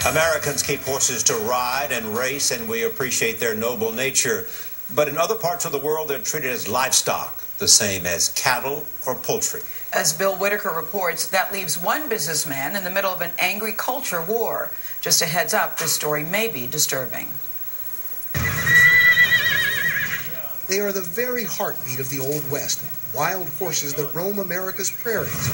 Americans keep horses to ride and race, and we appreciate their noble nature. But in other parts of the world, they're treated as livestock, the same as cattle or poultry. As Bill Whitaker reports, that leaves one businessman in the middle of an angry culture war. Just a heads up, this story may be disturbing. They are the very heartbeat of the Old West, wild horses that roam America's prairies.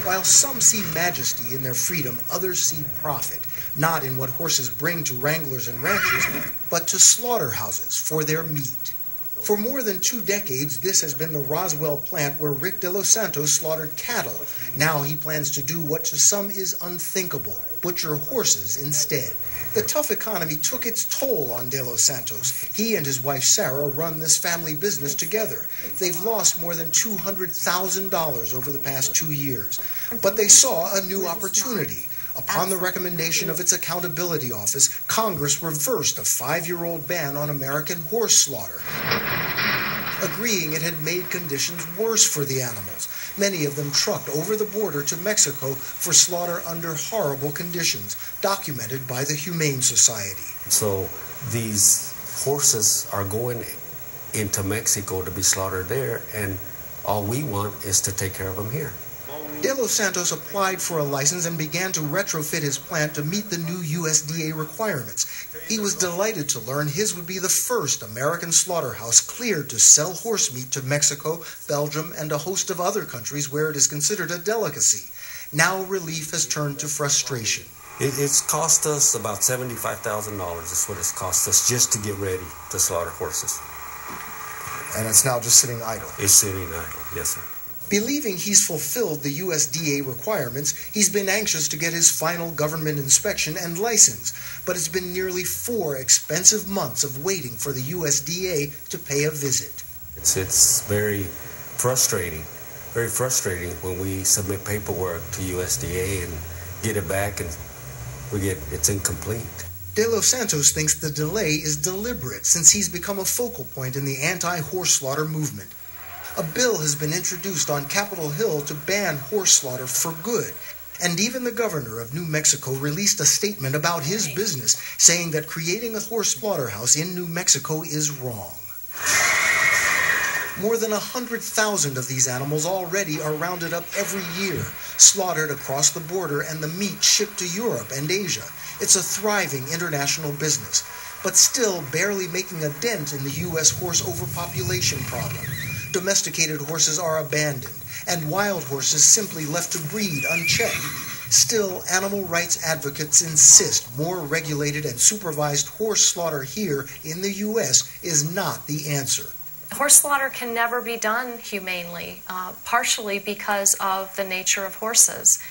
While some see majesty in their freedom, others see profit, not in what horses bring to wranglers and ranchers, but to slaughterhouses for their meat. For more than 2 decades, this has been the Roswell plant where Rick De Los Santos slaughtered cattle. Now he plans to do what to some is unthinkable, butcher horses instead. The tough economy took its toll on De Los Santos. He and his wife Sarah run this family business together. They've lost more than $200,000 over the past 2 years. But they saw a new opportunity. Upon the recommendation of its accountability office, Congress reversed a 5-year-old ban on American horse slaughter, agreeing it had made conditions worse for the animals. Many of them trucked over the border to Mexico for slaughter under horrible conditions, documented by the Humane Society. So these horses are going into Mexico to be slaughtered there, and all we want is to take care of them here. De Los Santos applied for a license and began to retrofit his plant to meet the new USDA requirements. He was delighted to learn his would be the first American slaughterhouse cleared to sell horse meat to Mexico, Belgium, and a host of other countries where it is considered a delicacy. Now relief has turned to frustration. It's cost us about $75,000 is what it's cost us just to get ready to slaughter horses. And it's now just sitting idle? It's sitting idle, yes, sir. Believing he's fulfilled the USDA requirements, he's been anxious to get his final government inspection and license, but it's been nearly 4 expensive months of waiting for the USDA to pay a visit. It's very frustrating when we submit paperwork to USDA and get it back and it's incomplete. De Los Santos thinks the delay is deliberate since he's become a focal point in the anti-horse slaughter movement. A bill has been introduced on Capitol Hill to ban horse slaughter for good. And even the governor of New Mexico released a statement about his business, saying that creating a horse slaughterhouse in New Mexico is wrong. More than 100,000 of these animals already are rounded up every year, slaughtered across the border, and the meat shipped to Europe and Asia. It's a thriving international business, but still barely making a dent in the U.S. horse overpopulation problem. Domesticated horses are abandoned, and wild horses simply left to breed unchecked. Still, animal rights advocates insist more regulated and supervised horse slaughter here in the U.S. is not the answer. Horse slaughter can never be done humanely, partially because of the nature of horses.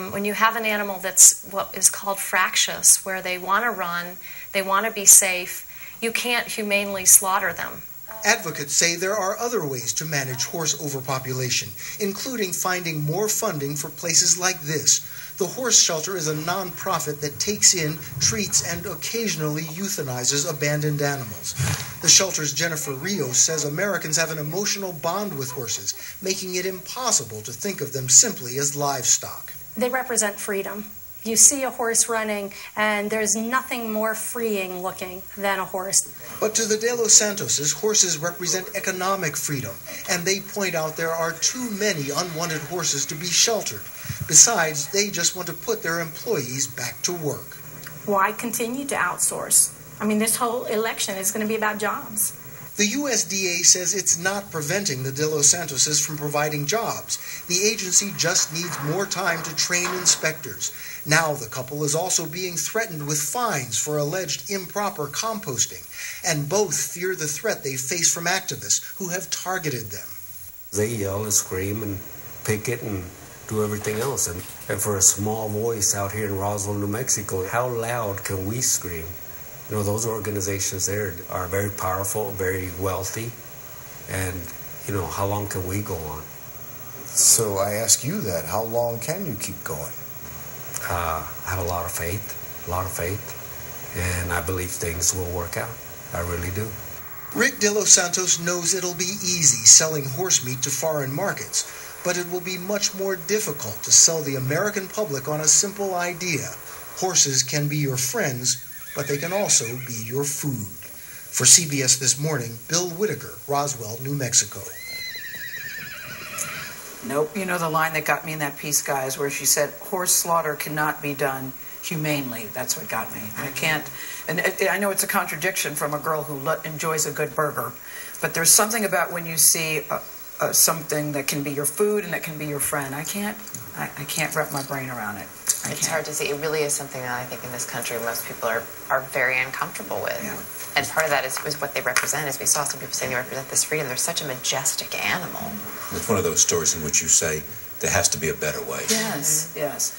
When you have an animal that's what is called fractious, where they want to run, they want to be safe, you can't humanely slaughter them. Advocates say there are other ways to manage horse overpopulation, including finding more funding for places like this. The Horse Shelter is a non-profit that takes in, treats, and occasionally euthanizes abandoned animals. The shelter's Jennifer Rios says Americans have an emotional bond with horses, making it impossible to think of them simply as livestock. They represent freedom. You see a horse running, and there's nothing more freeing looking than a horse. But to the De Los Santoses, horses represent economic freedom, and they point out there are too many unwanted horses to be sheltered. Besides, they just want to put their employees back to work. Why continue to outsource? I mean, this whole election is going to be about jobs. The USDA says it's not preventing the De Los Santoses from providing jobs. The agency just needs more time to train inspectors. Now the couple is also being threatened with fines for alleged improper composting, and both fear the threat they face from activists who have targeted them. They yell and scream and picket and do everything else. And for a small voice out here in Roswell, New Mexico, how loud can we scream? You know, those organizations there are very powerful, very wealthy, and, you know, how long can we go on? So I ask you that, how long can you keep going? I have a lot of faith, and I believe things will work out. I really do. Rick De Los Santos knows it'll be easy selling horse meat to foreign markets, but it will be much more difficult to sell the American public on a simple idea. Horses can be your friends, but they can also be your food. For CBS This Morning, Bill Whitaker, Roswell, New Mexico. Nope. You know the line that got me in that piece, guys, where she said, horse slaughter cannot be done humanely. That's what got me. I can't, and I know it's a contradiction from a girl who enjoys a good burger, but there's something about when you see something that can be your food and that can be your friend. I can't wrap my brain around it. It's hard to see. It really is something that I think in this country most people are very uncomfortable with. Yeah. And part of that is what they represent. As we saw some people saying they represent this freedom. They're such a majestic animal. It's one of those stories in which you say there has to be a better way. Yes, yes.